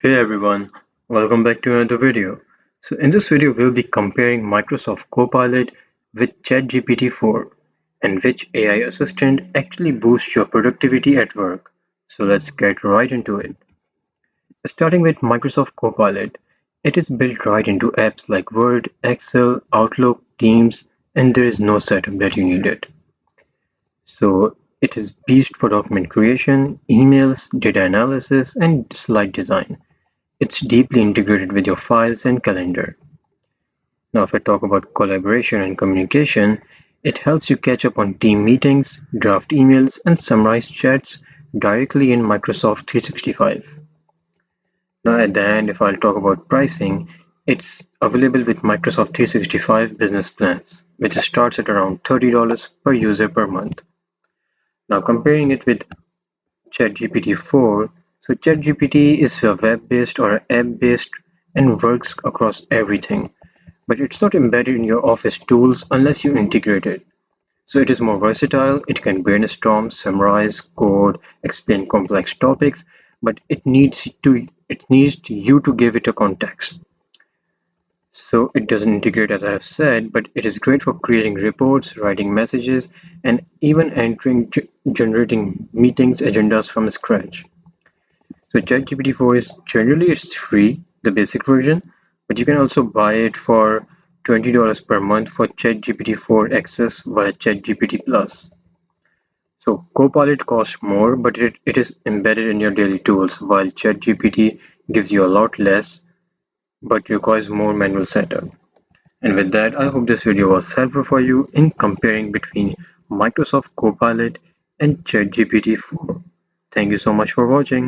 Hey everyone, welcome back to another video. So in this video we'll be comparing Microsoft Copilot with ChatGPT 4 and which AI assistant actually boosts your productivity at work. So let's get right into it. Starting with Microsoft Copilot, it is built right into apps like Word, Excel, Outlook, Teams, and there is no setup that you need it. So it is beast for document creation, emails, data analysis, and slide design. It's deeply integrated with your files and calendar. Now, if I talk about collaboration and communication, it helps you catch up on team meetings, draft emails, and summarize chats directly in Microsoft 365. Now, at the end, if I'll talk about pricing, it's available with Microsoft 365 business plans, which starts at around $30 per user per month. Now, comparing it with ChatGPT 4, so ChatGPT is a web-based or app-based and works across everything, but it's not embedded in your Office tools unless you integrate it. So it is more versatile, it can brainstorm, summarize, code, explain complex topics, but it needs you to give it a context. So it doesn't integrate as I have said, but it is great for creating reports, writing messages, and even generating meetings agendas from scratch. So ChatGPT 4 is generally it's free, the basic version, but you can also buy it for $20 per month for ChatGPT 4 access via ChatGPT Plus. So Copilot costs more, but it is embedded in your daily tools, while ChatGPT gives you a lot less, but requires more manual setup. And with that, I hope this video was helpful for you in comparing between Microsoft Copilot and ChatGPT 4. Thank you so much for watching.